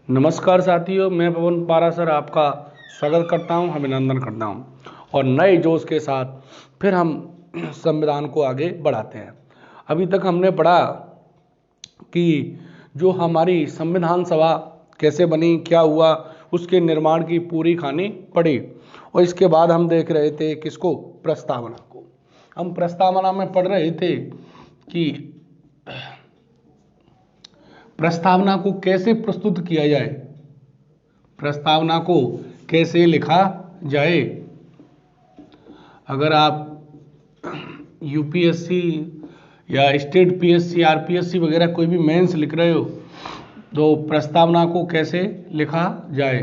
नमस्कार साथियों, मैं पवन पारासर आपका स्वागत करता हूं, अभिनंदन करता हूं और नए जोश के साथ फिर हम संविधान को आगे बढ़ाते हैं। अभी तक हमने पढ़ा कि जो हमारी संविधान सभा कैसे बनी, क्या हुआ, उसके निर्माण की पूरी कहानी पढ़ी और इसके बाद हम देख रहे थे किसको, प्रस्तावना को। हम प्रस्तावना में पढ़ रहे थे कि प्रस्तावना को कैसे प्रस्तुत किया जाए, प्रस्तावना को कैसे लिखा जाए। अगर आप यूपीएससी या स्टेट पीएससी, आरपीएससी वगैरह कोई भी मेंस लिख रहे हो तो प्रस्तावना को कैसे लिखा जाए।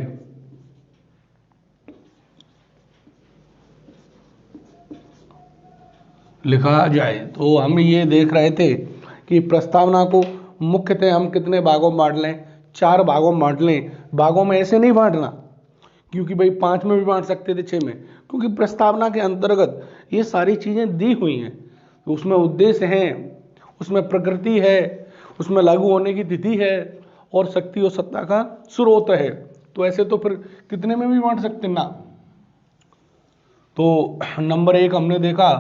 तो हम ये देख रहे थे कि प्रस्तावना को मुख्यतः हम कितने भागों में बांट लें, 4 भागों में बांट लें। भागों में ऐसे नहीं बांटना क्योंकि भाई 5 में भी बांट सकते थे, 6 में, क्योंकि प्रस्तावना के अंतर्गत ये सारी चीजें दी हुई हैं। तो उसमें उद्देश्य हैं, उसमें प्रकृति है, उसमें लागू होने की तिथि है और शक्ति और सत्ता का स्रोत है। तो ऐसे तो फिर कितने में भी बांट सकते ना। तो नंबर 1 हमने देखा,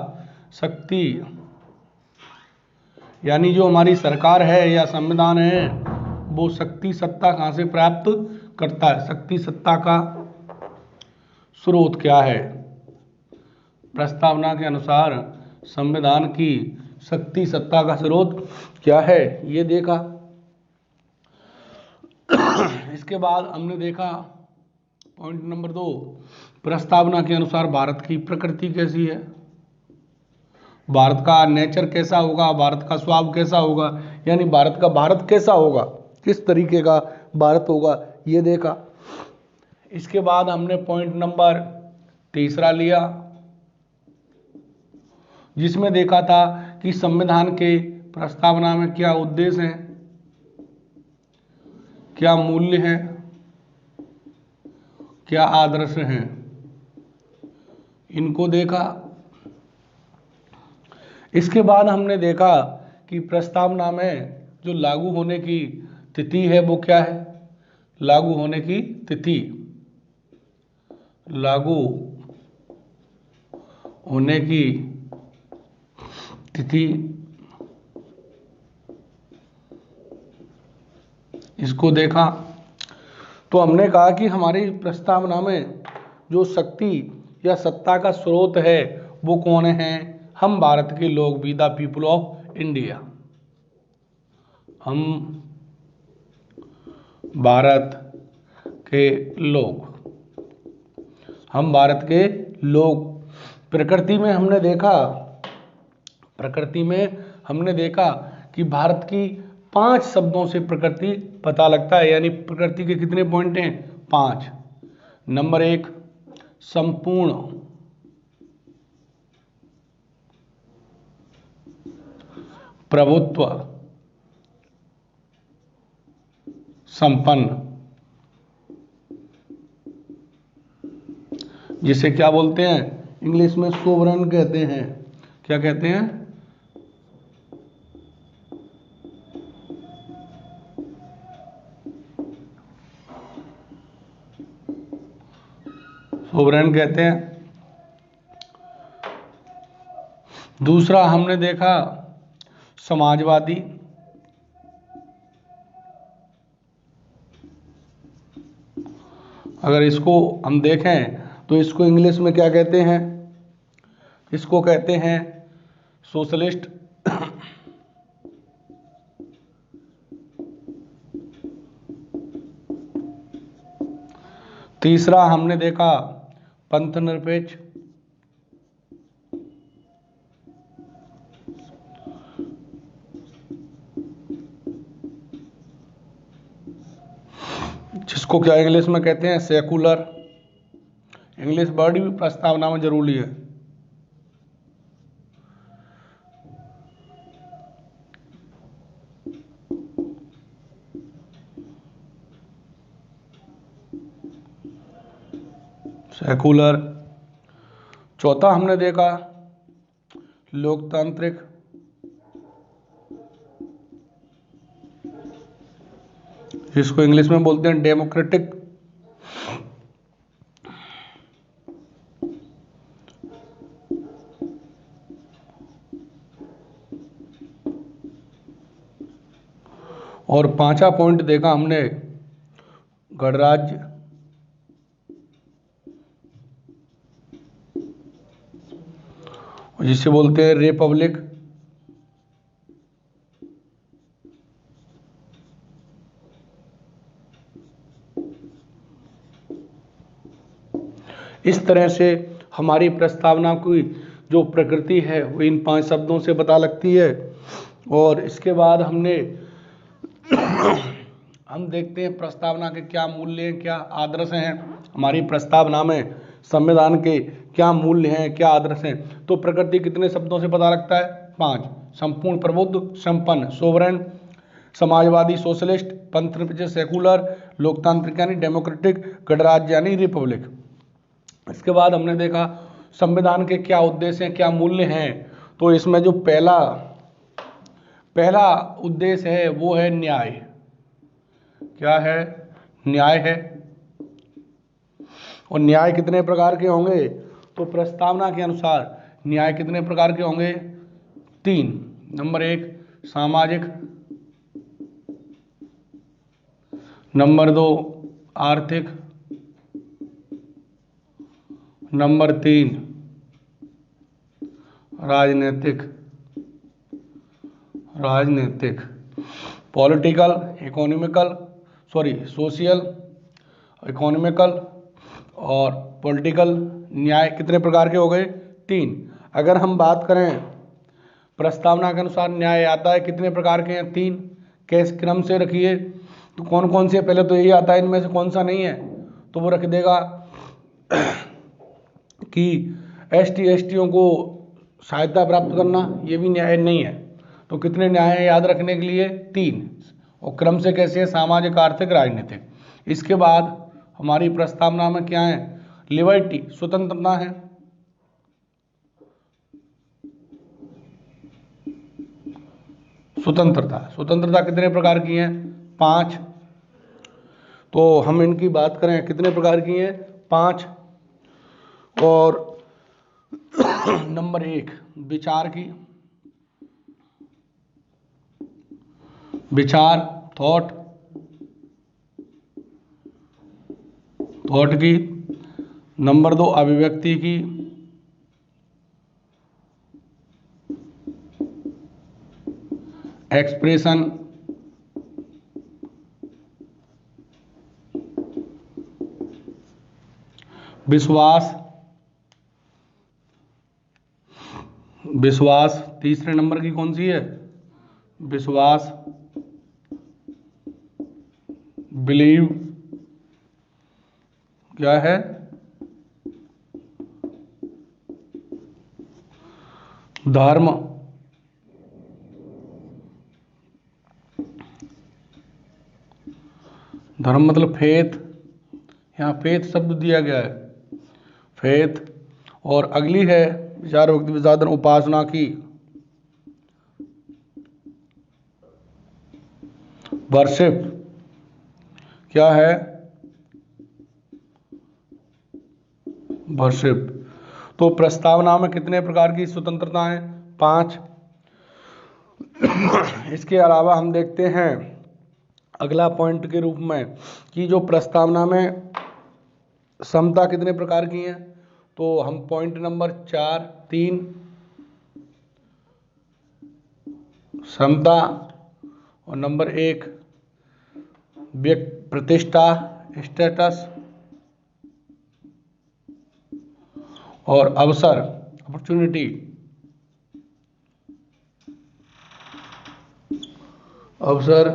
शक्ति, यानी जो हमारी सरकार है या संविधान है वो शक्ति सत्ता कहाँ से प्राप्त करता है, शक्ति सत्ता का स्रोत क्या है। प्रस्तावना के अनुसार संविधान की शक्ति सत्ता का स्रोत क्या है, ये देखा। इसके बाद हमने देखा पॉइंट नंबर 2, प्रस्तावना के अनुसार भारत की प्रकृति कैसी है, भारत का नेचर कैसा होगा, भारत का स्वभाव कैसा होगा, यानी भारत कैसा होगा, किस तरीके का भारत होगा, ये देखा। इसके बाद हमने पॉइंट नंबर 3 लिया, जिसमें देखा था कि संविधान के प्रस्तावना में क्या उद्देश्य हैं, क्या मूल्य हैं, क्या आदर्श हैं, इनको देखा। इसके बाद हमने देखा कि प्रस्तावना में जो लागू होने की तिथि है वो क्या है, लागू होने की तिथि, लागू होने की तिथि, इसको देखा। तो हमने कहा कि हमारी प्रस्तावना में जो शक्ति या सत्ता का स्रोत है वो कौन है, हम भारत के लोग, we the people of India, हम भारत के लोग, हम भारत के लोग। प्रकृति में हमने देखा कि भारत की 5 शब्दों से प्रकृति पता लगता है, यानी प्रकृति के कितने पॉइंट हैं, 5। नंबर 1, संपूर्ण, प्रभुत्व, संपन्न, जिसे क्या बोलते हैं, इंग्लिश में सोवरेन कहते हैं। क्या कहते हैं, सोवरेन कहते हैं। दूसरा हमने देखा समाजवादी, अगर इसको हम देखें तो इसको इंग्लिश में क्या कहते हैं, इसको कहते हैं सोशलिस्ट। तीसरा हमने देखा पंथ निरपेक्ष, जिसको क्या इंग्लिश में कहते हैं सेकुलर। इंग्लिश वर्ड भी प्रस्तावना में जरूरी है। सेकुलर। चौथा हमने देखा लोकतांत्रिक, जिसको इंग्लिश में बोलते हैं डेमोक्रेटिक। और पांचवा पॉइंट देखा हमने गणराज्य, जिसे बोलते हैं रिपब्लिक। इस तरह से हमारी प्रस्तावना की जो प्रकृति है वो इन 5 शब्दों से पता लगती है। और इसके बाद हम देखते हैं प्रस्तावना के क्या मूल्य हैं, क्या आदर्श हैं। हमारी प्रस्तावना में संविधान के क्या मूल्य हैं, क्या आदर्श हैं। तो प्रकृति कितने शब्दों से पता लगता है? 5। संपूर्ण, प्रबुद्ध, संपन्न, सोवरेन, समाजवादी, सोशलिस्ट, पंथ सेकुलर, लोकतांत्रिक यानी डेमोक्रेटिक, गणराज्य यानी रिपब्लिक। इसके बाद हमने देखा संविधान के क्या उद्देश्य हैं, क्या मूल्य हैं। तो इसमें जो पहला उद्देश्य है वो है न्याय। क्या है? न्याय है। और न्याय कितने प्रकार के होंगे? तो प्रस्तावना के अनुसार न्याय कितने प्रकार के होंगे? 3। नंबर 1 सामाजिक, नंबर 2 आर्थिक, नंबर 3 राजनीतिक। पॉलिटिकल, सोशल, इकोनॉमिकल और पॉलिटिकल। न्याय कितने प्रकार के हो गए? 3। अगर हम बात करें प्रस्तावना के अनुसार न्याय आता है कितने प्रकार के हैं? 3। किस क्रम से रखिए? तो कौन कौन से? पहले तो यही आता है, इनमें से कौन सा नहीं है? तो वो रख देगा कि एसटी/एसटीओ को सहायता प्राप्त करना, ये भी न्याय नहीं है। तो कितने न्याय हैं याद रखने के लिए? 3। और क्रम से कैसे है? सामाजिक, आर्थिक, राजनीतिक। इसके बाद हमारी प्रस्तावना में क्या है? लिबर्टी, स्वतंत्रता है। स्वतंत्रता कितने प्रकार की है? 5। तो हम इनकी बात करें कितने प्रकार की हैं? 5। और नंबर 1 विचार की, थॉट की। नंबर 2 अभिव्यक्ति की, एक्सप्रेशन। विश्वास। तीसरे नंबर की कौन सी है? विश्वास, बिलीव। क्या है? धर्म। धर्म मतलब फेथ, यहाँ फेथ शब्द दिया गया है, फेथ। और अगली है विचार, भक्ति, विसाधन, उपासना की, वर्शिप। क्या है? वर्शिप। तो प्रस्तावना में कितने प्रकार की स्वतंत्रता है? 5। इसके अलावा हम देखते हैं अगला पॉइंट के रूप में कि जो प्रस्तावना में समता कितने प्रकार की है। तो हम पॉइंट नंबर 3 समता, और नंबर 1 व्यक्ति प्रतिष्ठा, स्टेटस, और अवसर, अपॉर्चुनिटी। अवसर,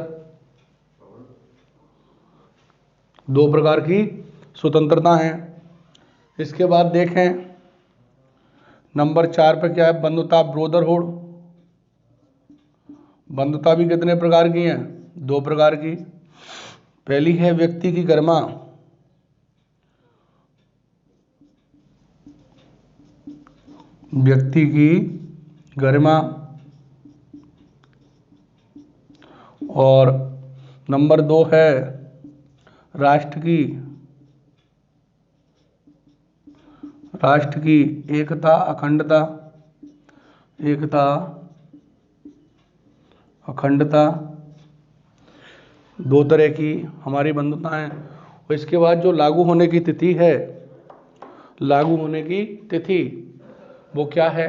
2 प्रकार की स्वतंत्रता है। इसके बाद देखें नंबर 4 पे क्या है? बंधुता, ब्रोदरहुड। बंधुता भी कितने प्रकार की हैं? 2 प्रकार की। पहली है व्यक्ति की गरिमा, और नंबर 2 है राष्ट्र की एकता अखंडता। 2 तरह की हमारी बंधुताएं। और इसके बाद जो लागू होने की तिथि वो क्या है?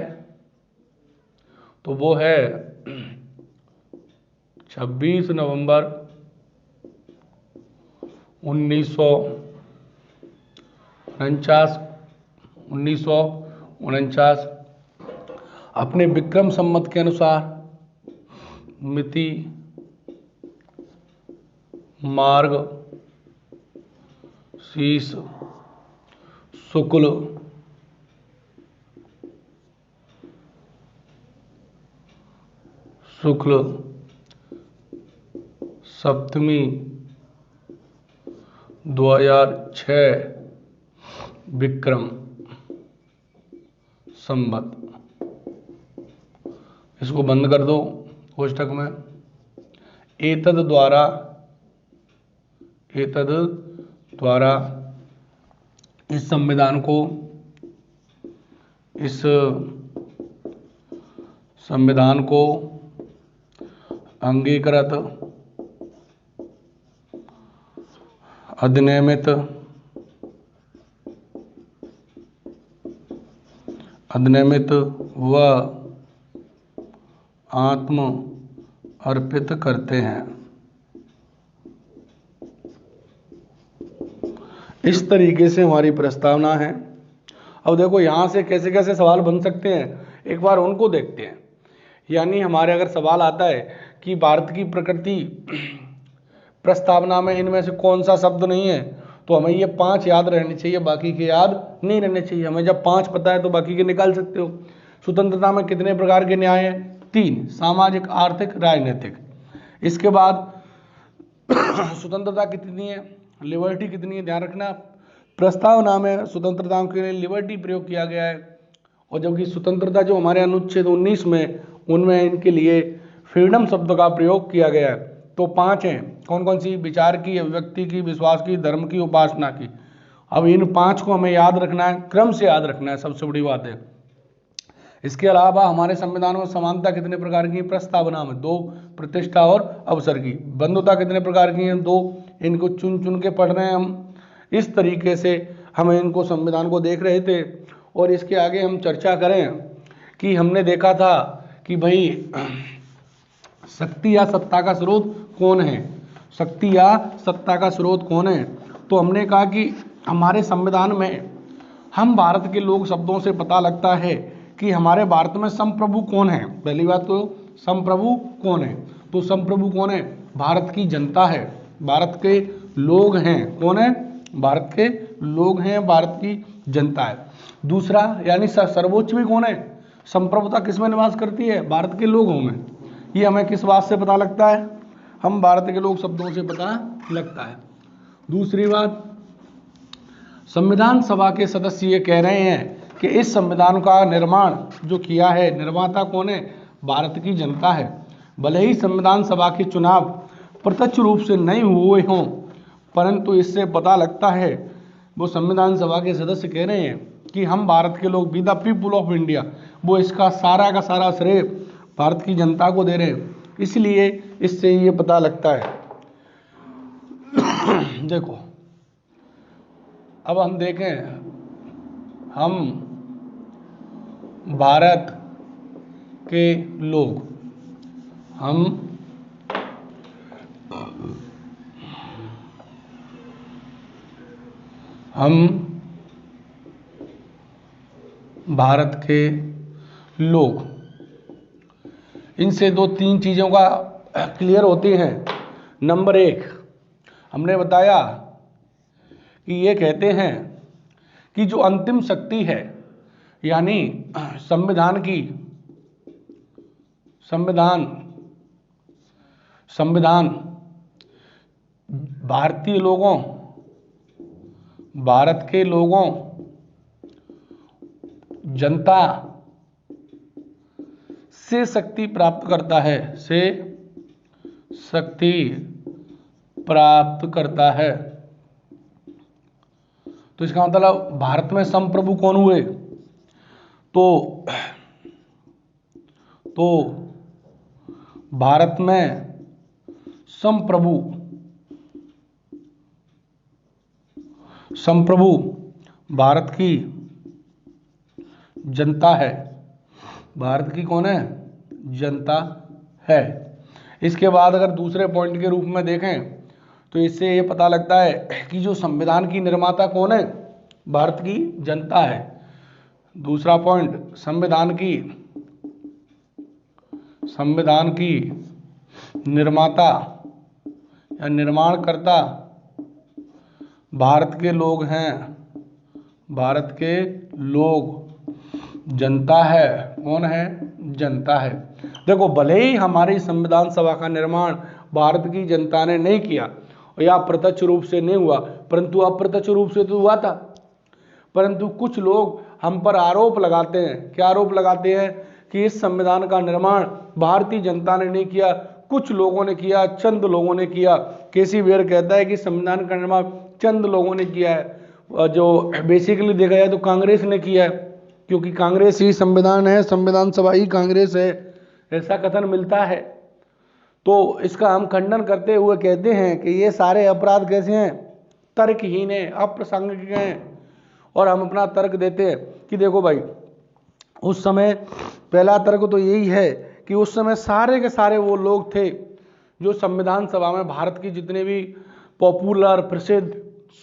तो वो है 26 नवंबर 1949 अपने विक्रम संवत के अनुसार मिति, मार्ग, शीश, शुक्ल, सप्तमी 2006 विक्रम संवत। इसको बंद कर दो कोष्ठक में। एतद द्वारा इस संविधान को अंगीकृत, अधिनियमित व आत्म अर्पित करते हैं। इस तरीके से हमारी प्रस्तावना है। अब देखो यहाँ से कैसे कैसे सवाल बन सकते हैं, एक बार उनको देखते हैं। यानी हमारे अगर सवाल आता है कि भारत की प्रकृति प्रस्तावना में इनमें से कौन सा शब्द नहीं है, तो हमें ये 5 याद रहने चाहिए, बाकी के याद नहीं रहने चाहिए। हमें जब 5 पता है तो बाकी के निकाल सकते हो। स्वतंत्रता में कितने प्रकार के न्याय हैं? 3, सामाजिक, आर्थिक, राजनीतिक। इसके बाद स्वतंत्रता कितनी है, लिबर्टी कितनी है, ध्यान रखना। प्रस्तावना में स्वतंत्रता के लिए लिबर्टी प्रयोग किया गया है, और जबकि स्वतंत्रता जो हमारे अनुच्छेद 19 में, उनमें इनके लिए फ्रीडम शब्द का प्रयोग किया गया है। तो 5 हैं, कौन कौन सी? विचार की, अभिव्यक्ति की, विश्वास की, धर्म की, उपासना की। अब इन 5 को हमें याद रखना है, क्रम से याद रखना है, सबसे बड़ी बात है। इसके अलावा हमारे संविधान में समानता कितने प्रकार की है? प्रस्तावना में 2, प्रतिष्ठा और अवसर की। बंधुता कितने प्रकार की हैं? 2। इनको चुन चुन के पढ़ रहे हैं हम। इस तरीके से हम इनको संविधान को देख रहे थे। और इसके आगे हम चर्चा करें कि हमने देखा था कि भाई शक्ति या सत्ता का स्रोत कौन है? शक्ति या सत्ता का स्रोत कौन है? तो हमने कहा कि हमारे संविधान में हम भारत के लोग शब्दों से पता लगता है कि हमारे भारत में संप्रभु कौन है। पहली बात तो संप्रभु कौन है? तो संप्रभु कौन है? भारत की जनता है, भारत के लोग हैं। कौन है? भारत के लोग हैं, भारत की जनता है। दूसरा यानी सर्वोच्च भी कौन है? संप्रभुता किस में निवास करती है? भारत के लोगों में। ये हमें किस बात से पता लगता है? हम भारत के लोग शब्दों से पता लगता है। दूसरी बात, संविधान सभा के सदस्य ये कह रहे हैं कि इस संविधान का निर्माण जो किया है, निर्माता कौन है? भारत की जनता है। भले ही संविधान सभा के चुनाव प्रत्यक्ष रूप से नहीं हुए हों, परंतु इससे पता लगता है, वो संविधान सभा के सदस्य कह रहे हैं कि हम भारत के लोग, we the people of India, वो इसका सारा का सारा श्रेय भारत की जनता को दे रहे हैं। इसलिए इससे ये पता लगता है। देखो अब हम देखें, हम भारत के लोग, हम भारत के लोग, इनसे 2-3 चीज़ों का क्लियर होती हैं। नंबर 1, हमने बताया कि ये कहते हैं कि जो अंतिम शक्ति है, यानी संविधान भारतीय लोगों, भारत के लोगों, जनता से शक्ति प्राप्त करता है, से शक्ति प्राप्त करता है। तो इसका मतलब भारत में संप्रभु कौन हुए? तो भारत में संप्रभु भारत की जनता है। भारत की कौन है? जनता है। इसके बाद अगर दूसरे पॉइंट के रूप में देखें तो इससे ये पता लगता है कि जो संविधान की निर्माता कौन है? भारत की जनता है। दूसरा पॉइंट, संविधान की निर्माता या निर्माणकर्ता भारत के लोग हैं। भारत के लोग, जनता है। कौन है? जनता है। देखो, भले ही हमारी संविधान सभा का निर्माण भारत की जनता ने नहीं किया या प्रत्यक्ष रूप से नहीं हुआ, परंतु अप्रत्यक्ष रूप से तो हुआ था। परंतु कुछ लोग हम पर आरोप लगाते हैं। क्या आरोप लगाते हैं? कि इस संविधान का निर्माण भारतीय जनता ने नहीं किया, कुछ लोगों ने किया, चंद लोगों ने किया। केसी वेयर कहता है कि संविधान का निर्माण चंद लोगों ने किया है। जो बेसिकली देखा जाए तो कांग्रेस ने किया है, क्योंकि कांग्रेस ही संविधान है, संविधान सभा ही कांग्रेस है, ऐसा कथन मिलता है। तो इसका हम खंडन करते हुए कहते हैं कि ये सारे अपराध कैसे हैं? तर्कहीन है, अप्रासंगिक हैं। और हम अपना तर्क देते हैं कि देखो भाई, उस समय पहला तर्क तो यही है कि उस समय सारे के सारे वो लोग थे जो संविधान सभा में भारत की जितने भी पॉपुलर, प्रसिद्ध,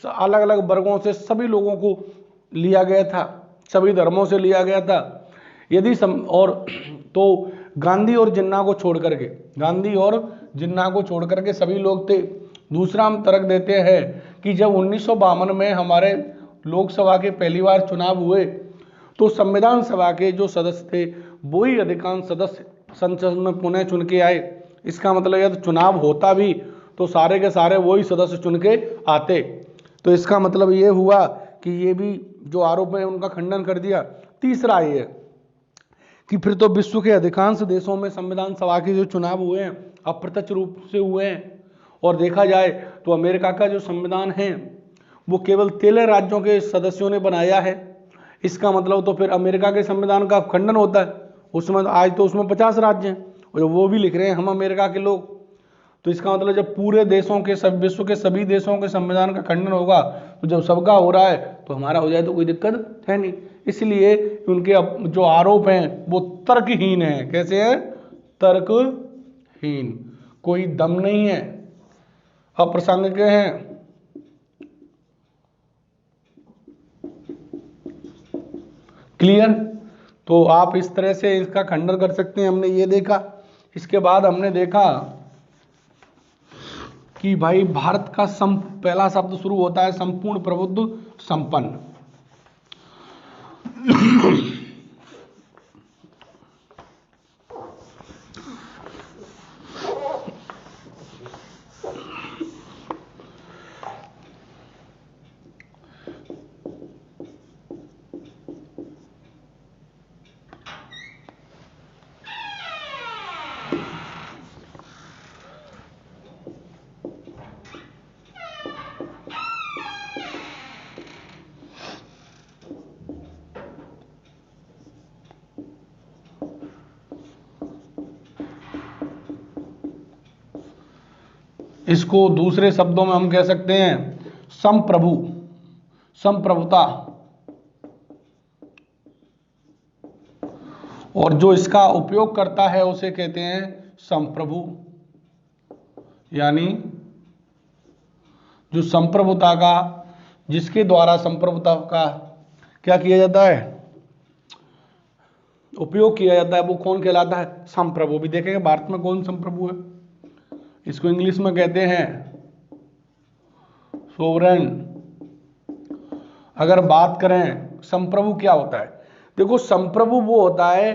अलग अलग वर्गों से सभी लोगों को लिया गया था, सभी धर्मों से लिया गया था। यदि तो गांधी और जिन्ना को छोड़ करके सभी लोग थे। दूसरा हम तर्क देते हैं कि जब 1952 में हमारे लोकसभा के पहली बार चुनाव हुए तो संविधान सभा के जो सदस्य थे वही अधिकांश सदस्य संसद में पुनः चुन के आए। इसका मतलब यदि चुनाव होता भी तो सारे के सारे वही सदस्य चुन के आते। तो इसका मतलब ये हुआ कि ये भी जो आरोप है उनका खंडन कर दिया। तीसरा ये कि फिर तो विश्व के अधिकांश देशों में संविधान सभा के जो चुनाव हुए हैं अप्रत्यक्ष रूप से हुए हैं। और देखा जाए तो अमेरिका का जो संविधान है वो केवल 13 राज्यों के सदस्यों ने बनाया है। इसका मतलब तो फिर अमेरिका के संविधान का खंडन होता है। उसमें आज तो उसमें 50 राज्य हैं और वो भी लिख रहे हैं हम अमेरिका के लोग। तो इसका मतलब जब पूरे देशों के विश्व के सभी देशों के संविधान का खंडन होगा तो जब सबका हो रहा है तो हमारा हो जाए तो कोई दिक्कत है नहीं। इसलिए उनके जो आरोप हैं वो तर्कहीन है। कैसे है? तर्कहीन, कोई दम नहीं है, अप्रासंगिक हैं। क्लियर? तो आप इस तरह से इसका खंडन कर सकते हैं। हमने ये देखा। इसके बाद हमने देखा कि भाई भारत का पहला शब्द शुरू होता है संपूर्ण, प्रबुद्ध, संपन्न। इसको दूसरे शब्दों में हम कह सकते हैं संप्रभु, संप्रभुता। और जो इसका उपयोग करता है उसे कहते हैं संप्रभु। यानी जो संप्रभुता का, जिसके द्वारा संप्रभुता का क्या किया जाता है? उपयोग किया जाता है, वो कौन कहलाता है? संप्रभु। भी देखेंगे भारत में कौन संप्रभु है। इसको इंग्लिश में कहते हैं सोवरेन। अगर बात करें संप्रभु क्या होता है, देखो संप्रभु वो होता है,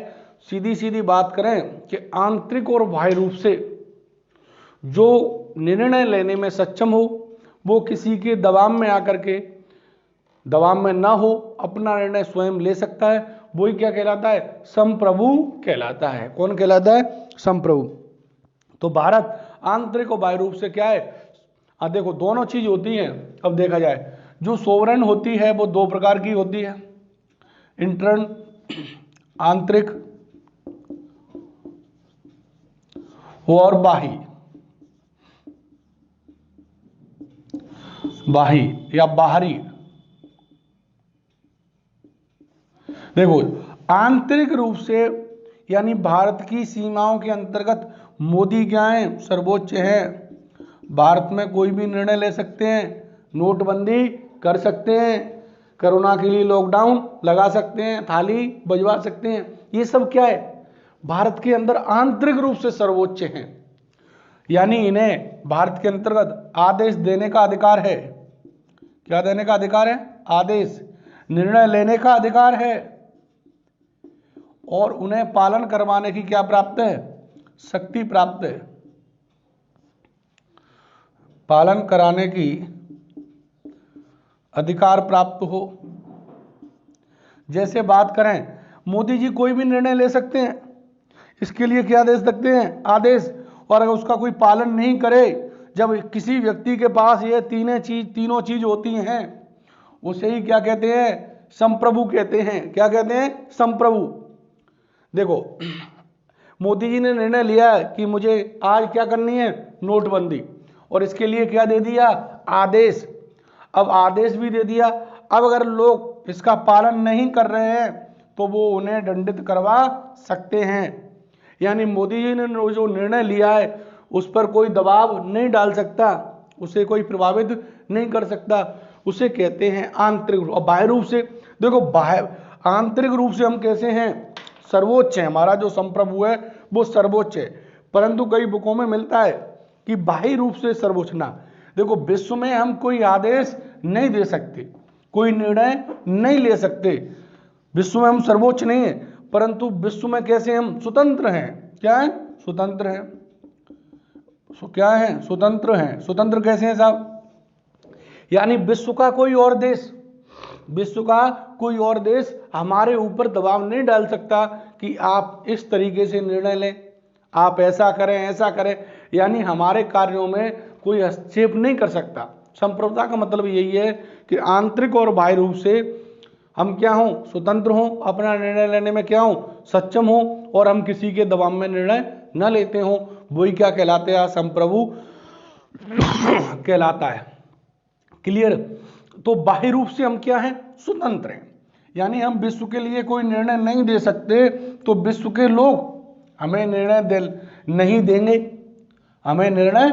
सीधी सीधी बात करें कि आंतरिक और बाह्य रूप से जो निर्णय लेने में सक्षम हो, वो किसी के दबाव में आकर के, दबाव में ना हो, अपना निर्णय स्वयं ले सकता है, वही क्या कहलाता है? संप्रभु कहलाता है। कौन कहलाता है? संप्रभु। तो भारत आंतरिक और बाह्य रूप से क्या है? देखो दोनों चीज होती हैं। अब देखा जाए, जो सोवरेन होती है वो दो प्रकार की होती है, इंटरन आंतरिक और बाह्य। बाह्य या बाहरी। देखो आंतरिक रूप से यानी भारत की सीमाओं के अंतर्गत मोदी क्या है, सर्वोच्च है। भारत में कोई भी निर्णय ले सकते हैं, नोटबंदी कर सकते हैं, कोरोना के लिए लॉकडाउन लगा सकते हैं, थाली बजवा सकते हैं। ये सब क्या है, भारत के अंदर आंतरिक रूप से सर्वोच्च हैं। यानी इन्हें भारत के अंतर्गत आदेश देने का अधिकार है। क्या देने का अधिकार है, आदेश, निर्णय लेने का अधिकार है, और उन्हें पालन करवाने की क्या प्राप्त है, शक्ति प्राप्त है। पालन कराने की अधिकार प्राप्त हो। जैसे बात करें, मोदी जी कोई भी निर्णय ले सकते हैं, इसके लिए क्या दे सकते हैं, आदेश, और अगर उसका कोई पालन नहीं करे, जब किसी व्यक्ति के पास ये तीनों चीज होती हैं, उसे ही क्या कहते हैं, संप्रभु कहते हैं। क्या कहते हैं, संप्रभु। देखो मोदी जी ने निर्णय लिया है कि मुझे आज क्या करनी है, नोटबंदी, और इसके लिए क्या दे दिया, आदेश। अब आदेश भी दे दिया, अब अगर लोग इसका पालन नहीं कर रहे हैं तो वो उन्हें दंडित करवा सकते हैं। यानी मोदी जी ने जो निर्णय लिया है उस पर कोई दबाव नहीं डाल सकता, उसे कोई प्रभावित नहीं कर सकता, उसे कहते हैं आंतरिक रूप। और बाह्य रूप से देखो, आंतरिक रूप से हम कैसे हैं, सर्वोच्च है, हमारा जो संप्रभु है वो सर्वोच्च है। परंतु कई बुकों में मिलता है कि बाह्य रूप से सर्वोच्च ना। देखो विश्व में हम कोई आदेश नहीं दे सकते, कोई निर्णय नहीं ले सकते, विश्व में हम सर्वोच्च नहीं है, परंतु विश्व में कैसे हम स्वतंत्र हैं। क्या है, स्वतंत्र हैं। क्या है, स्वतंत्र हैं। स्वतंत्र कैसे हैं साहब, यानी विश्व का कोई और देश हमारे ऊपर दबाव नहीं डाल सकता कि आप इस तरीके से निर्णय लें, आप ऐसा करें ऐसा करें, यानी हमारे कार्यों में कोई हस्तक्षेप नहीं कर सकता। संप्रभुता का मतलब यही है कि आंतरिक और बाह्य रूप से हम क्या हों, स्वतंत्र हों, अपना निर्णय लेने में क्या हों, सक्षम हों, और हम किसी के दबाव में निर्णय न लेते हों। वही क्या कहलाते हैं, संप्रभु कहलाता है। क्लियर। तो बाह्य रूप से हम क्या हैं, स्वतंत्र हैं, यानी हम विश्व के लिए कोई निर्णय नहीं दे सकते, तो विश्व के लोग हमें निर्णय नहीं देंगे, हमें निर्णय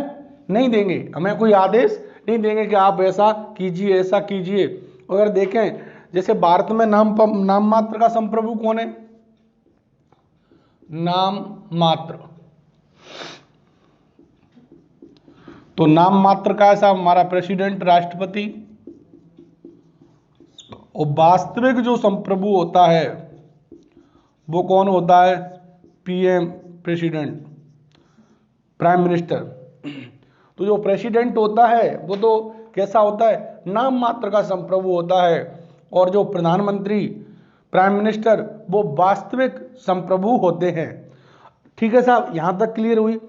नहीं देंगे, हमें कोई आदेश नहीं देंगे कि आप ऐसा कीजिए ऐसा कीजिए। अगर देखें जैसे भारत में नाम मात्र का संप्रभु कौन है, नाम मात्र, तो नाम मात्र का ऐसा हमारा प्रेसिडेंट, राष्ट्रपति, और वास्तविक जो संप्रभु होता है वो कौन होता है, पीएम, प्रेसिडेंट, प्राइम मिनिस्टर। तो जो प्रेसिडेंट होता है वो तो कैसा होता है, नाम मात्र का संप्रभु होता है, और जो प्रधानमंत्री, प्राइम मिनिस्टर, वो वास्तविक संप्रभु होते हैं। ठीक है साहब, यहां तक क्लियर हुई।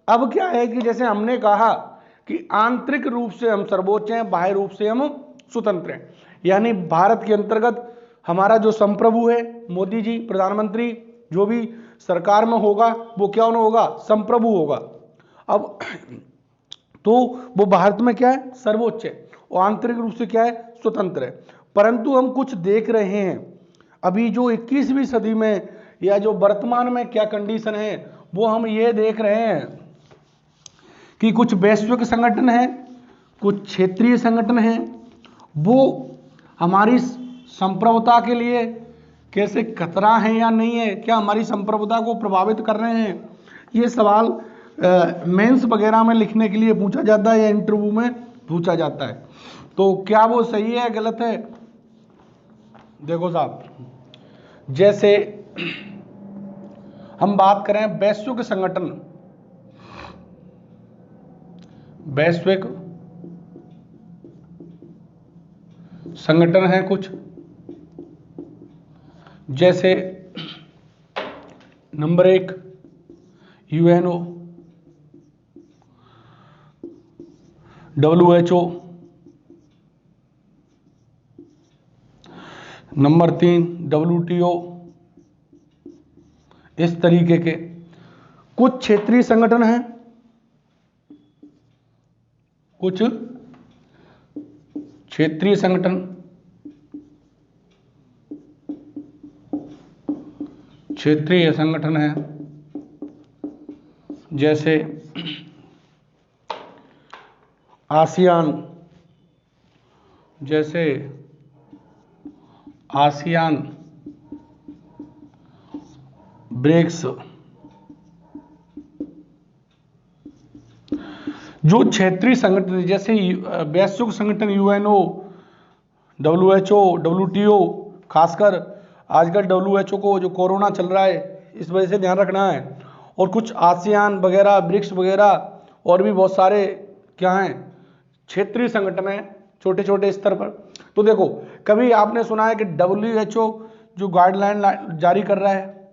अब क्या है कि जैसे हमने कहा कि आंतरिक रूप से हम सर्वोच्च हैं, बाह्य रूप से हम स्वतंत्र हैं, यानी भारत के अंतर्गत हमारा जो संप्रभु है, मोदी जी, प्रधानमंत्री, जो भी सरकार में होगा वो क्या होगा, संप्रभु होगा। अब तो वो भारत में क्या है, सर्वोच्च है, और आंतरिक रूप से क्या है, स्वतंत्र है। परंतु हम कुछ देख रहे हैं अभी जो 21वीं सदी में या जो वर्तमान में क्या कंडीशन है, वो हम ये देख रहे हैं कि कुछ वैश्विक संगठन हैं, कुछ क्षेत्रीय संगठन हैं, वो हमारी संप्रभुता के लिए कैसे खतरा है या नहीं है, क्या हमारी संप्रभुता को प्रभावित कर रहे हैं। ये सवाल मेंस वगैरह में लिखने के लिए पूछा जाता है या इंटरव्यू में पूछा जाता है। तो क्या वो सही है गलत है। देखो साहब, जैसे हम बात करें वैश्विक संगठन, वैश्विक संगठन है कुछ, जैसे number 1 UNO, WHO, number 3 WTO। इस तरीके के कुछ क्षेत्रीय संगठन हैं, कुछ क्षेत्रीय संगठन हैं, जैसे आसियान, ब्रिक्स। जो क्षेत्रीय संगठन जैसे वैश्विक संगठन UNO, WHO, WTO, खासकर आजकल WHO को जो कोरोना चल रहा है इस वजह से ध्यान रखना है, और कुछ आसियान वगैरह, ब्रिक्स वगैरह और भी बहुत सारे क्या हैं क्षेत्रीय संगठन हैं छोटे छोटे स्तर पर। तो देखो, कभी आपने सुना है कि WHO जो गाइडलाइन जारी कर रहा है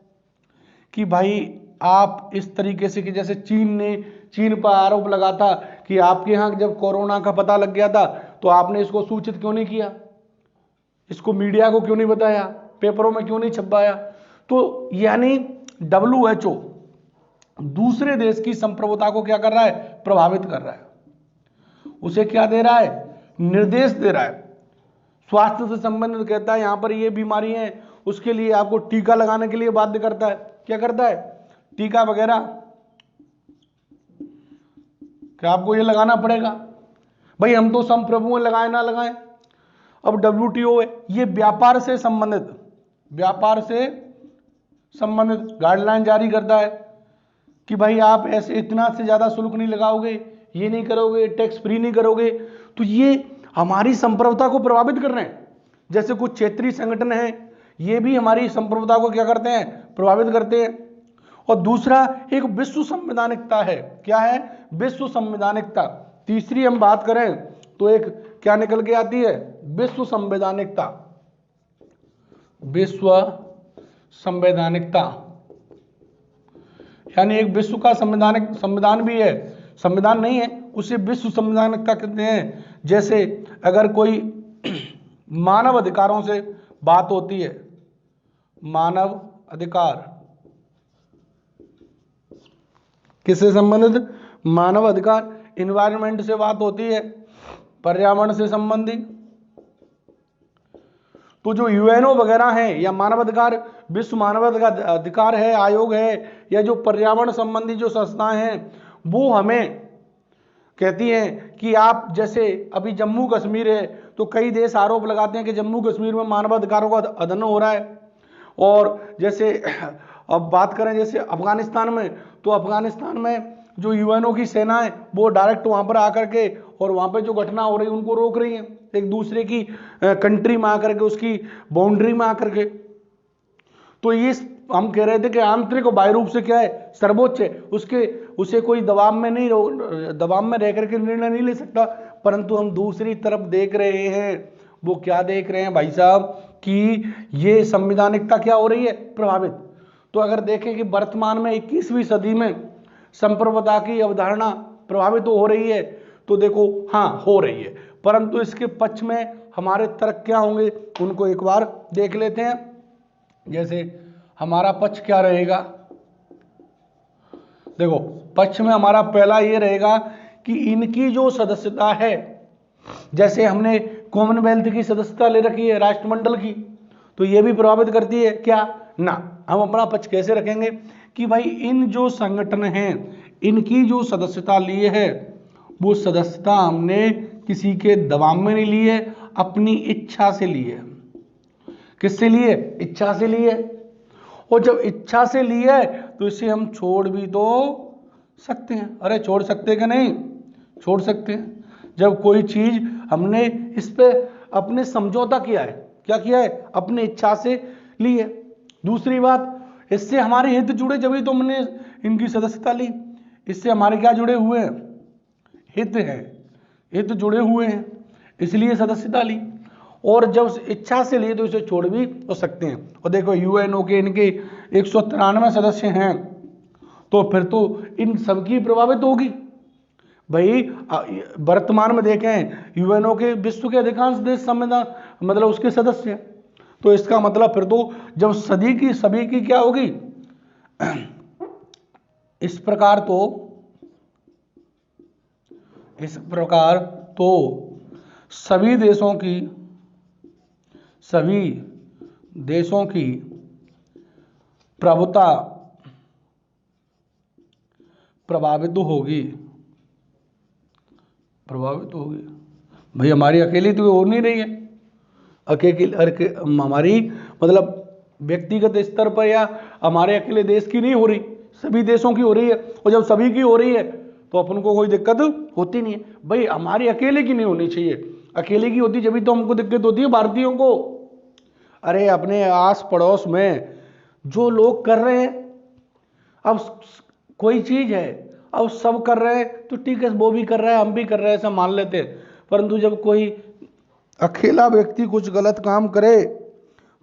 कि भाई आप इस तरीके से, कि जैसे चीन पर आरोप लगा था कि आपके यहाँ जब कोरोना का पता लग गया था तो आपने इसको सूचित क्यों नहीं किया, इसको मीडिया को क्यों नहीं बताया, पेपरों में क्यों नहीं छपवाया। तो यानी WHO दूसरे देश की संप्रभुता को क्या कर रहा है, प्रभावित कर रहा है, उसे क्या दे रहा है, निर्देश दे रहा है। स्वास्थ्य से संबंधित कहता है यहां पर ये बीमारी है, उसके लिए आपको टीका लगाने के लिए बाध्य करता है। क्या करता है, टीका वगैरह क्या आपको ये लगाना पड़ेगा। भाई हम तो संप्रभु हैं, लगाए ना लगाएं। अब WTO है, ये व्यापार से संबंधित गाइडलाइन जारी करता है कि भाई आप ऐसे इतना से ज्यादा शुल्क नहीं लगाओगे, ये नहीं करोगे, टैक्स फ्री नहीं करोगे। तो ये हमारी संप्रभुता को प्रभावित कर रहे हैं। जैसे कुछ क्षेत्रीय संगठन हैं, ये भी हमारी संप्रभुता को क्या करते हैं, प्रभावित करते हैं। और दूसरा एक विश्व संवैधानिकता है। क्या है, विश्व संवैधानिकता। तीसरी हम बात करें तो एक क्या निकल के आती है, विश्व संवैधानिकता। विश्व संवैधानिकता यानी एक विश्व का संविधान भी है, संविधान नहीं है उसे विश्व संवैधानिकता कहते हैं। जैसे अगर कोई मानव अधिकारों से बात होती है, मानव अधिकार किससे संबंधित, मानव अधिकार। इन्वायरमेंट से बात होती है, पर्यावरण से संबंधित। तो जो UNO वगैरह है या मानव अधिकार, विश्व मानव अधिकार है, आयोग है, या जो पर्यावरण संबंधी जो संस्थाएं हैं, वो हमें कहती हैं कि आप, जैसे अभी जम्मू कश्मीर है तो कई देश आरोप लगाते हैं कि जम्मू कश्मीर में मानवाधिकारों का अदन हो रहा है। और जैसे अब बात करें जैसे अफगानिस्तान में, तो अफगानिस्तान में जो UNO की सेना है वो डायरेक्ट वहां पर आकर के और वहां पर जो घटना हो रही है उनको रोक रही है, एक दूसरे की कंट्री में आकर के, उसकी बाउंड्री में आकर के। तो ये हम कह रहे थे कि आंतरिक और बाह्य रूप से क्या है, सर्वोच्च है, उसे कोई दबाव में रह करके निर्णय नहीं ले सकता। परंतु हम दूसरी तरफ देख रहे हैं, वो क्या देख रहे हैं भाई साहब, कि ये संवैधानिकता क्या हो रही है, प्रभावित। तो अगर देखें कि वर्तमान में 21वीं सदी में संप्रभुता की अवधारणा प्रभावित हो रही है, तो देखो हाँ हो रही है, परंतु इसके पक्ष में हमारे तर्क क्या होंगे उनको एक बार देख लेते हैं। जैसे हमारा पक्ष क्या रहेगा, देखो पक्ष में हमारा पहला ये रहेगा कि इनकी जो सदस्यता है, जैसे हमने कॉमनवेल्थ की सदस्यता ले रखी है राष्ट्रमंडल की, तो ये भी प्रभावित करती है क्या ना। हम अपना पक्ष कैसे रखेंगे कि भाई इन जो संगठन हैं इनकी जो सदस्यता ली है वो सदस्यता हमने किसी के दबाव में नहीं ली है, अपनी इच्छा से ली है। किससे ली है, इच्छा से ली है। और जब इच्छा से ली है तो इसे हम छोड़ भी तो सकते हैं। अरे छोड़ सकते हैं कि नहीं, छोड़ सकते हैं। जब कोई चीज हमने इस पे अपने समझौता किया है, क्या किया है, अपनी इच्छा से ली है। दूसरी बात, इससे हमारे हित जुड़े, जब ही तो हमने इनकी सदस्यता ली, इससे हमारे क्या जुड़े हुए हैं, हित हैं, हित जुड़े हुए हैं, इसलिए सदस्यता ली। और जब इच्छा से लिए तो इसे छोड़ भी तो सकते हैं। और देखो UNO के इनके 193 सदस्य हैं, तो फिर तो इन सबकी प्रभावित होगी। भाई वर्तमान में देखें यूएनओ के विश्व के अधिकांश देश संविधान मतलब उसके सदस्य हैं। तो इसका मतलब फिर तो जब सभी की क्या होगी, इस प्रकार तो सभी देशों की प्रभुता प्रभावित होगी। भाई हमारी अकेली तो हो नहीं रही है, हमारी मतलब व्यक्तिगत स्तर पर या हमारे अकेले देश की नहीं हो रही, सभी देशों की हो रही है। और जब सभी की हो रही है तो अपन को कोई दिक्कत होती नहीं है। भाई हमारी अकेले की नहीं होनी चाहिए, अकेले की होती जब तो हमको दिक्कत होती है भारतीयों को। अरे अपने आस पड़ोस में जो लोग कर रहे हैं, अब कोई चीज है, अब सब कर रहे हैं तो ठीक है, वो भी कर रहा है हम भी कर रहे हैं, ऐसा मान लेते हैं। परंतु जब कोई अकेला व्यक्ति कुछ गलत काम करे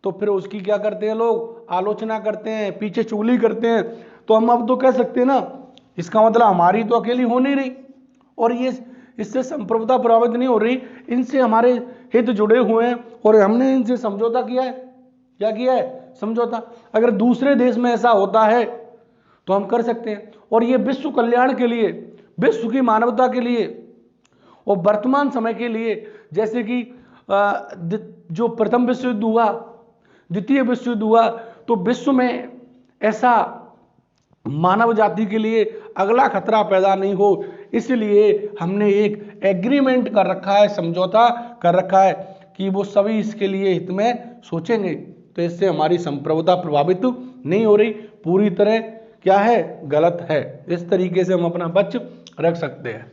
तो फिर उसकी क्या करते हैं लोग, आलोचना करते हैं, पीछे चुगली करते हैं। तो हम अब तो कह सकते हैं ना, इसका मतलब हमारी तो अकेली हो नहीं रही और ये इससे संप्रभुता प्रभावित नहीं हो रही, इनसे हमारे हित जुड़े हुए हैं और हमने इनसे समझौता किया है। क्या किया है? समझौता। अगर दूसरे देश में ऐसा होता है तो हम कर सकते हैं। और ये विश्व कल्याण के लिए, विश्व की मानवता के लिए और वर्तमान समय के लिए, जैसे कि जो प्रथम विश्व युद्ध हुआ, द्वितीय विश्व युद्ध हुआ, तो विश्व में ऐसा मानव जाति के लिए अगला खतरा पैदा नहीं हो, इसलिए हमने एक एग्रीमेंट कर रखा है, समझौता कर रखा है कि वो सभी इसके लिए हित में सोचेंगे। तो इससे हमारी संप्रभुता प्रभावित नहीं हो रही, पूरी तरह क्या है, गलत है। इस तरीके से हम अपना पक्ष रख सकते हैं।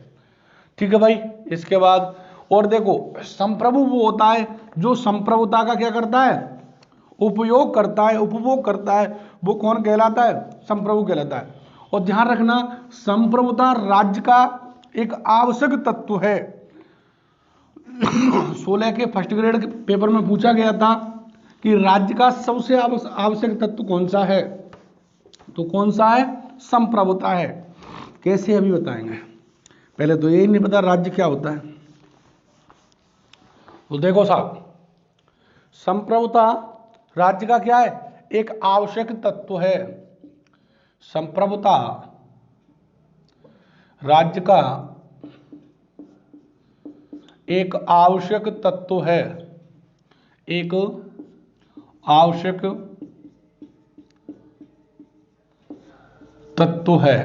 ठीक है भाई। इसके बाद और देखो, संप्रभु वो होता है जो संप्रभुता का क्या करता है, उपयोग करता है, उपभोग करता है। वो कौन कहलाता है? संप्रभु कहलाता है। और ध्यान रखना, संप्रभुता राज्य का एक आवश्यक तत्व है। 16 के फर्स्ट ग्रेड के पेपर में पूछा गया था कि राज्य का सबसे आवश्यक तत्व कौन सा है, तो कौन सा है? संप्रभुता है। कैसे अभी बताएंगे, पहले तो यही नहीं पता राज्य क्या होता है। तो देखो साहब, संप्रभुता राज्य का क्या है? एक आवश्यक तत्व है। संप्रभुता राज्य का एक आवश्यक तत्व है, एक आवश्यक तत्व है।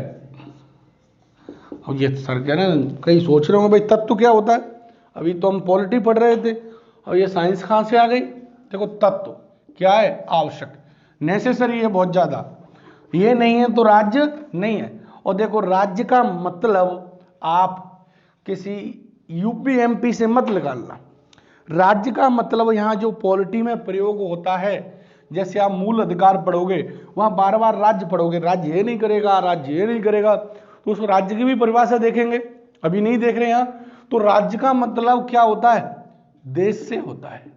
अब ये सर क्या ना, कई सोच रहे होंगे भाई तत्व क्या होता है, अभी तो हम पॉलिटी पढ़ रहे थे और ये साइंस कहाँ से आ गई। देखो तत्व क्या है? आवश्यक, नेसेसरी है बहुत ज्यादा, ये नहीं है तो राज्य नहीं है। और देखो राज्य का मतलब आप किसी यूपीएमपी से मत निकालना। राज्य का मतलब यहाँ जो पॉलिटी में प्रयोग होता है, जैसे आप मूल अधिकार पढ़ोगे वहां बार बार राज्य पढ़ोगे, राज्य ये नहीं करेगा, राज्य ये नहीं करेगा, तो उस राज्य की भी परिभाषा देखेंगे, अभी नहीं देख रहे यहाँ। तो राज्य का मतलब क्या होता है? देश से होता है।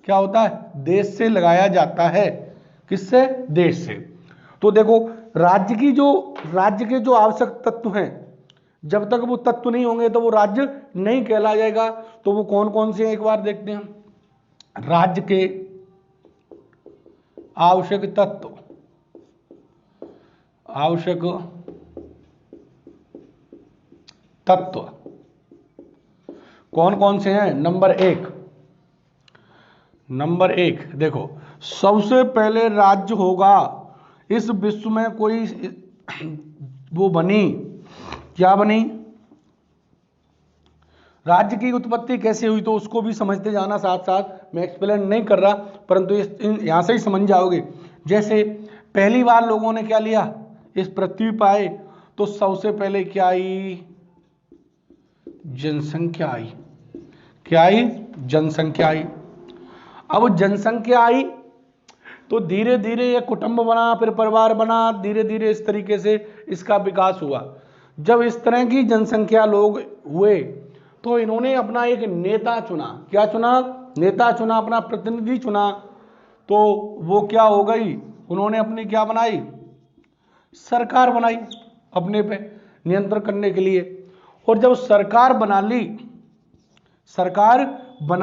क्या होता है? देश से लगाया जाता है। किससे? देश से। तो देखो राज्य के जो आवश्यक तत्व हैं, जब तक वो तत्व नहीं होंगे तो वो राज्य नहीं कहला जाएगा। तो वो कौन कौन से हैं एक बार देखते हैं। राज्य के आवश्यक तत्व कौन कौन से हैं? नंबर एक देखो, सबसे पहले राज्य होगा इस विश्व में कोई वो बनी, क्या बनी, राज्य की उत्पत्ति कैसे हुई, तो उसको भी समझते जाना साथ साथ। मैं एक्सप्लेन नहीं कर रहा, परंतु यहां से ही समझ जाओगे। जैसे पहली बार लोगों ने क्या लिया, इस पृथ्वी पर आए तो सबसे पहले क्या आई? जनसंख्या आई। क्या आई? जनसंख्या आई। अब जनसंख्या आई तो धीरे धीरे ये कुटुंब बना, फिर परिवार बना, धीरे धीरे इस तरीके से इसका विकास हुआ। जब इस तरह की जनसंख्या लोग हुए तो इन्होंने अपना एक नेता चुना। क्या चुना? नेता चुना, अपना प्रतिनिधि चुना। तो वो क्या हो गई, उन्होंने अपनी क्या बनाई? सरकार बनाई, अपने पे नियंत्रण करने के लिए। और जब सरकार बना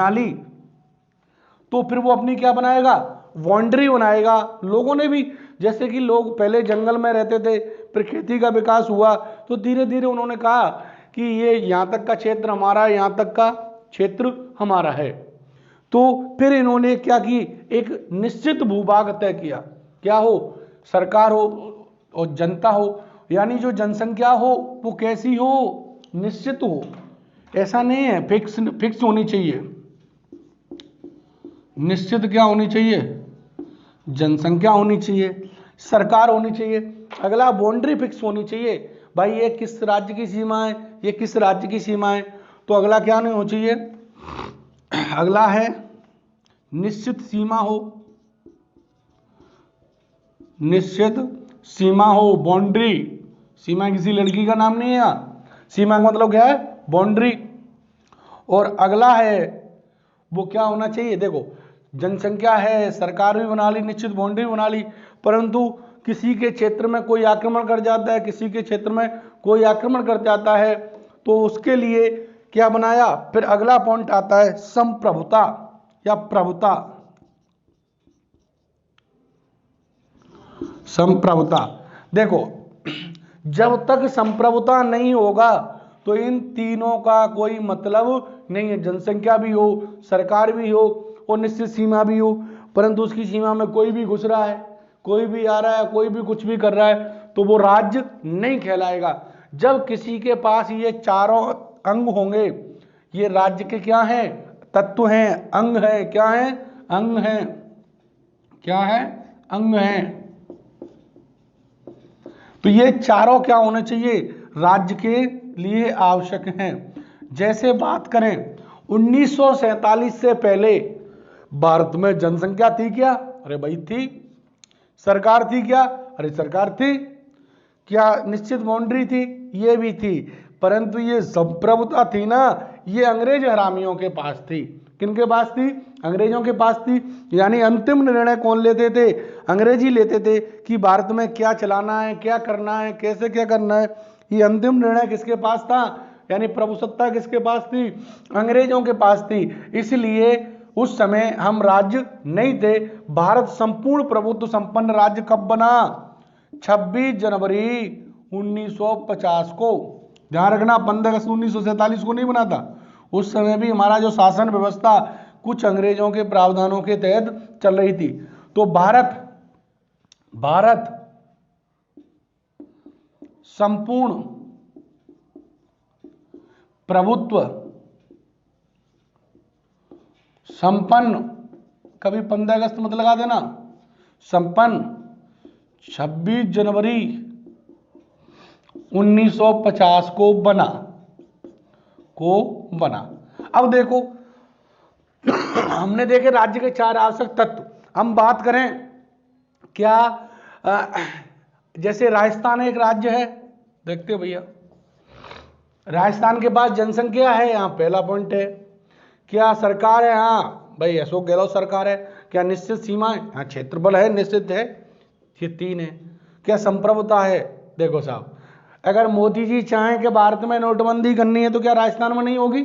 ली तो फिर वो अपनी क्या बनाएगा, बाउंड्री बनाएगा। लोगों ने भी, जैसे कि लोग पहले जंगल में रहते थे, फिर खेती का विकास हुआ तो धीरे धीरे उन्होंने कहा कि ये यहाँ तक का क्षेत्र हमारा है, यहाँ तक का क्षेत्र हमारा है। तो फिर इन्होंने क्या की, एक निश्चित भूभाग तय किया। क्या हो, सरकार हो और जनता हो, यानी जो जनसंख्या हो वो कैसी हो, निश्चित हो। ऐसा नहीं है फिक्स होनी चाहिए। निश्चित क्या होनी चाहिए, जनसंख्या होनी चाहिए, सरकार होनी चाहिए। अगला बाउंड्री फिक्स होनी चाहिए, भाई ये किस राज्य की सीमा है, ये किस राज्य की सीमा है। तो अगला क्या नहीं होना चाहिए, अगला है निश्चित सीमा हो, निश्चित सीमा हो, बाउंड्री। सीमा किसी लड़की का नाम नहीं है, सीमा का मतलब क्या है, बाउंड्री। और अगला है वो क्या होना चाहिए, देखो जनसंख्या है, सरकार भी बना ली, निश्चित बाउंड्री बना ली, परंतु किसी के क्षेत्र में कोई आक्रमण कर जाता है, किसी के क्षेत्र में कोई आक्रमण कर जाता है, तो उसके लिए क्या बनाया। फिर अगला पॉइंट आता है संप्रभुता या प्रभुता। संप्रभुता, देखो जब तक संप्रभुता नहीं होगा तो इन तीनों का कोई मतलब नहीं है। जनसंख्या भी हो, सरकार भी हो और निश्चित सीमा भी हो, परंतु उसकी सीमा में कोई भी घुस रहा है, कोई भी आ रहा है, कोई भी कुछ भी कर रहा है, तो वो राज्य नहीं कहलाएगा। जब किसी के पास ये चारों अंग होंगे, ये राज्य के क्या हैं, तत्व हैं, अंग हैं, क्या हैं, अंग हैं, क्या है, अंग हैं। तो ये चारों क्या होने चाहिए, राज्य के लिए आवश्यक हैं। जैसे बात करें 1947 से पहले भारत में जनसंख्या थी क्या, अरे भाई थी। सरकार थी क्या, अरे सरकार थी। क्या निश्चित बाउंड्री थी, ये भी थी। परंतु ये संप्रभुता थी ना, ये अंग्रेज हरामियों के पास थी। किनके पास थी, अंग्रेजों के पास थी। यानी अंतिम निर्णय कौन लेते थे, अंग्रेजी लेते थे कि भारत में क्या चलाना है, क्या करना है, कैसे क्या करना है। ये अंतिम निर्णय किसके पास था, यानी प्रभुसत्ता किसके पास थी, अंग्रेजों के पास थी। इसलिए उस समय हम राज्य नहीं थे। भारत संपूर्ण प्रभुत्व संपन्न राज्य कब बना, 26 जनवरी 1950 को। ध्यान रखना, 15 अगस्त 1947 को नहीं बना था। उस समय भी हमारा जो शासन व्यवस्था कुछ अंग्रेजों के प्रावधानों के तहत चल रही थी। तो भारत संपूर्ण प्रभुत्व संपन्न, कभी 15 अगस्त मत लगा देना, संपन्न 26 जनवरी 1950 को बना। अब देखो हमने देखे राज्य के चार आवश्यक तत्व। हम बात करें क्या, जैसे राजस्थान एक राज्य है, देखते हो भैया, राजस्थान के पास जनसंख्या है, यहाँ पहला पॉइंट है। क्या सरकार है, हाँ भाई अशोक गहलोत सरकार है। क्या निश्चित सीमा है, हाँ क्षेत्रफल है, निश्चित है, ये 3 है। क्या संप्रभुता है, देखो साहब अगर मोदी जी चाहें कि भारत में नोटबंदी करनी है तो क्या राजस्थान में नहीं होगी।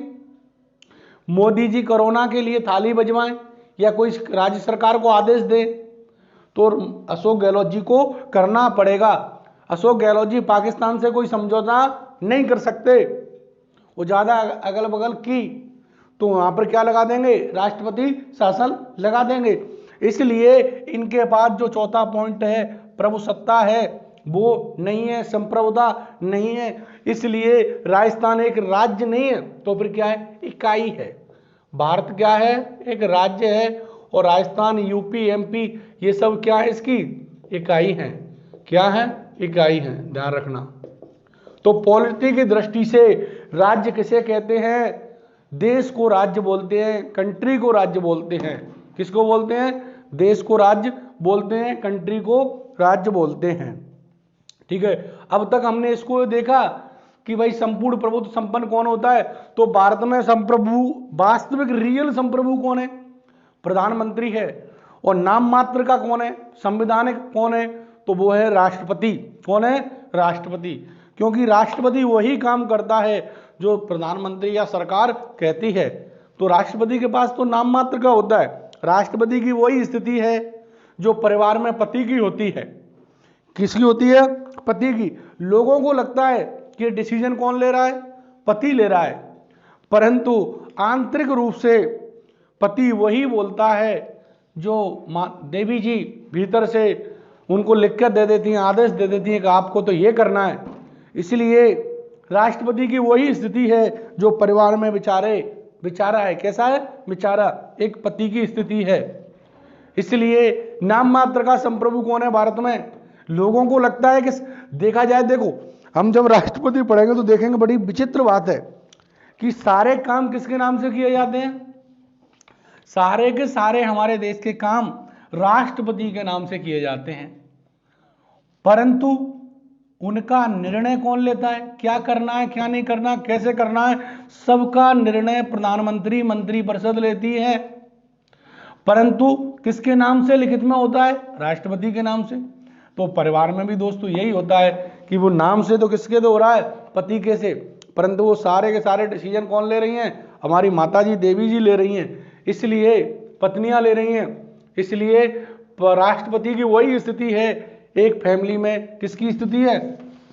मोदी जी कोरोना के लिए थाली बजवाएं या कोई राज्य सरकार को आदेश दे तो अशोक गहलोत जी को करना पड़ेगा। अशोक गहलोत जी पाकिस्तान से कोई समझौता नहीं कर सकते, वो ज्यादा अगल बगल की तो वहां पर क्या लगा देंगे, राष्ट्रपति शासन लगा देंगे। इसलिए इनके पास जो चौथा पॉइंट है प्रभुसत्ता है वो नहीं है, संप्रभुता नहीं है। इसलिए राजस्थान एक राज्य नहीं है, तो फिर क्या है, इकाई है। भारत क्या है, एक राज्य है, और राजस्थान, यूपी, एमपी ये सब क्या है, इसकी इकाई है। क्या है, इकाई है, ध्यान रखना। तो पॉलिटी की दृष्टि से राज्य किसे कहते हैं, देश को राज्य बोलते हैं, कंट्री को राज्य बोलते हैं। किसको बोलते हैं, देश को राज्य बोलते हैं, कंट्री को राज्य बोलते हैं। ठीक है, अब तक हमने इसको देखा कि भाई संपूर्ण प्रभुत्व संपन्न कौन होता है। तो भारत में संप्रभु, वास्तविक रियल संप्रभु कौन है, प्रधानमंत्री है। और नाम मात्र का कौन है, संवैधानिक कौन है, तो वो है राष्ट्रपति। कौन है, राष्ट्रपति। क्योंकि राष्ट्रपति वही काम करता है जो प्रधानमंत्री या सरकार कहती है। तो राष्ट्रपति के पास तो नाम मात्र का होता है। राष्ट्रपति की वही स्थिति है जो परिवार में पति की होती है। किसकी होती है? पति की। लोगों को लगता है कि डिसीजन कौन ले रहा है? पति ले रहा है, परंतु आंतरिक रूप से पति वही बोलता है जो देवी जी भीतर से उनको लिखकर दे देती हैं, आदेश दे देती हैं कि आपको तो ये करना है। इसलिए राष्ट्रपति की वही स्थिति है जो परिवार में बेचारा है। कैसा है? बेचारा, एक पति की स्थिति है। इसलिए नाम मात्र का संप्रभु कौन है भारत में? लोगों को लगता है कि देखा जाए, देखो हम जब राष्ट्रपति पढ़ेंगे तो देखेंगे बड़ी विचित्र बात है कि सारे काम किसके नाम से किए जाते हैं? सारे के सारे हमारे देश के काम राष्ट्रपति के नाम से किए जाते हैं, परंतु उनका निर्णय कौन लेता है? क्या करना है, क्या नहीं करना, कैसे करना है, सबका निर्णय प्रधानमंत्री मंत्रिपरिषद लेती है। परंतु किसके नाम से लिखित में होता है? राष्ट्रपति के नाम से। तो परिवार में भी दोस्तों यही होता है कि वो नाम से तो किसके तो हो रहा है? पति के से, परंतु वो सारे के सारे डिसीजन कौन ले रही हैं? हमारी माता जी देवी जी ले रही हैं, इसलिए पत्नियां ले रही हैं। इसलिए राष्ट्रपति की वही स्थिति है एक फैमिली में। किसकी स्थिति है?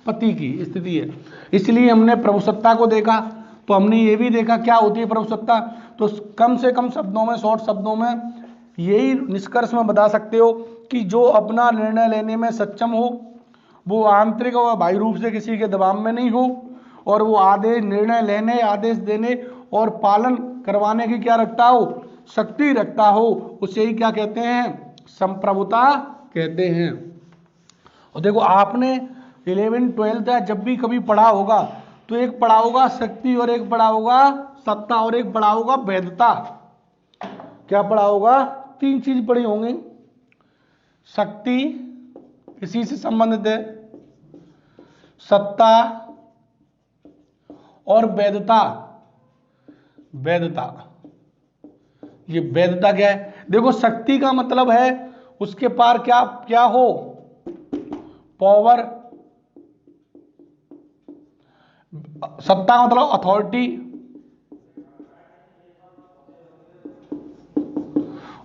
पति की स्थिति है। इसलिए हमने प्रभुसत्ता को देखा, तो हमने ये भी देखा क्या होती है प्रभुसत्ता। तो कम से कम शब्दों में, शॉर्ट शब्दों में यही निष्कर्ष में बता सकते हो कि जो अपना निर्णय लेने में सक्षम हो, वो आंतरिक और बाह्य रूप से किसी के दबाव में नहीं हो, और वो आदेश निर्णय लेने, आदेश देने और पालन करवाने की क्या रखता हो? शक्ति रखता हो। उसे ही क्या कहते हैं? संप्रभुता कहते हैं। और देखो आपने 11th 12th जब भी कभी पढ़ा होगा तो एक पढ़ा होगा शक्ति और एक पढ़ा होगा सत्ता और एक पढ़ा होगा वैधता। क्या पढ़ा होगा? 3 चीज पढ़ी होंगी। शक्ति इसी से संबंधित है, सत्ता और वैधता। वैधता, ये वैधता क्या है? देखो शक्ति का मतलब है उसके पार क्या क्या हो? पावर। सत्ता का मतलब अथॉरिटी,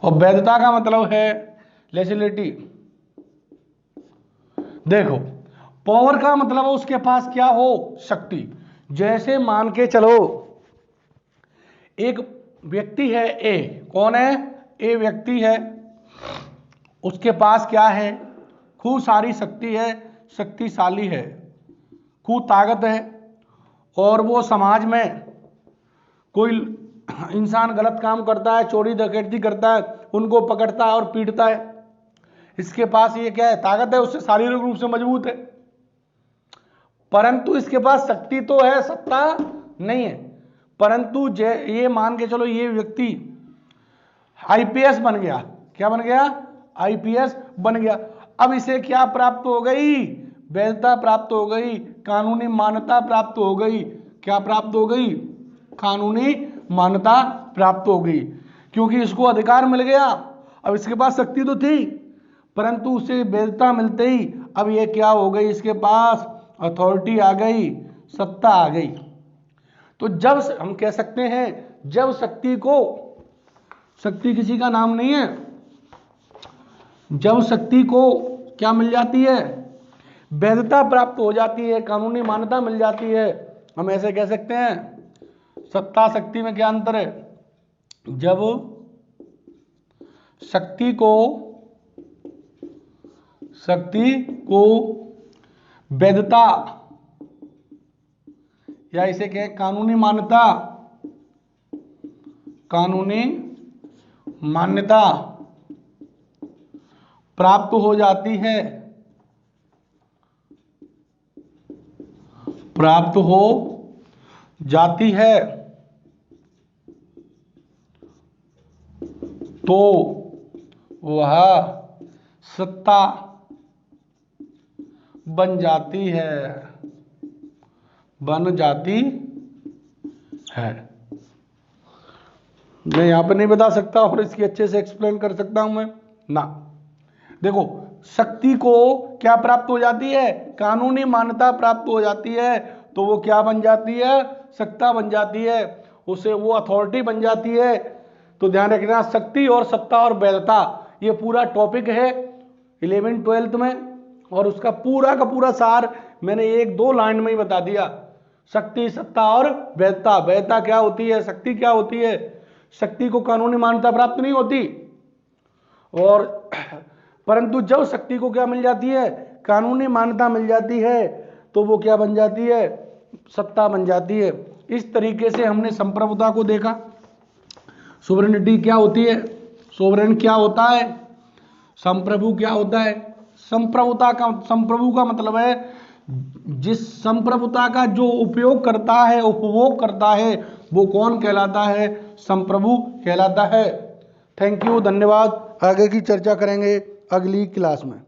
और वैधता का मतलब है लेजिलिटी। देखो पावर का मतलब है उसके पास क्या हो? शक्ति। जैसे मान के चलो एक व्यक्ति है ए। कौन है? ए व्यक्ति है, उसके पास क्या है? खूब सारी शक्ति है, शक्तिशाली है, खूब ताकत है, और वो समाज में कोई इंसान गलत काम करता है, चोरी डकैती करता है, उनको पकड़ता है और पीटता है। इसके पास ये क्या है? ताकत है, उससे शारीरिक रूप से मजबूत है, परंतु इसके पास शक्ति तो है, सत्ता नहीं है। परंतु ये मान के चलो ये व्यक्ति आईपीएस बन गया। क्या बन गया? आईपीएस बन गया। अब इसे क्या प्राप्त हो गई? वैधता प्राप्त हो गई, कानूनी मान्यता प्राप्त हो गई। क्या प्राप्त हो गई? कानूनी मान्यता प्राप्त हो गई, क्योंकि इसको अधिकार मिल गया। अब इसके पास शक्ति तो थी, परंतु उसे वैधता मिलते ही अब ये क्या हो गई? इसके पास अथॉरिटी आ गई, सत्ता आ गई। तो जब हम कह सकते हैं जब शक्ति किसी का नाम नहीं है, जब शक्ति को क्या मिल जाती है? वैधता प्राप्त हो जाती है, कानूनी मान्यता मिल जाती है, हम ऐसे कह सकते हैं। सत्ता शक्ति में क्या अंतर है? जब शक्ति को वैधता या इसे कहें कानूनी मान्यता प्राप्त हो जाती है, तो वह सत्ता बन जाती है। मैं यहां पर नहीं बता सकता और इसकी अच्छे से एक्सप्लेन कर सकता हूं मैं ना। देखो शक्ति को क्या प्राप्त हो जाती है, कानूनी मान्यता प्राप्त हो जाती है, तो वो क्या बन जाती है, सत्ता बन जाती है, उसे वो अथॉरिटी बन जाती है। तो ध्यान रखना, शक्ति और सत्ता और वैधता ये पूरा टॉपिक है 11th 12th में, और उसका पूरा का पूरा सार मैंने 1-2 लाइन में ही बता दिया। शक्ति, सत्ता और वैधता। वैधता क्या होती है, शक्ति क्या होती है। शक्ति को कानूनी मान्यता प्राप्त नहीं होती, और परंतु जब शक्ति को क्या मिल जाती है, कानूनी मान्यता मिल जाती है, तो वो क्या बन जाती है, सत्ता बन जाती है। इस तरीके से हमने संप्रभुता को देखा। सोवरेनिटी क्या होती है, सोवरेन क्या होता है, संप्रभु क्या होता है। संप्रभु का मतलब है जिस संप्रभुता का जो उपयोग करता है, उपभोग करता है, वो कौन कहलाता है, संप्रभु कहलाता है। थैंक यू, धन्यवाद। आगे की चर्चा करेंगे अगली क्लास में।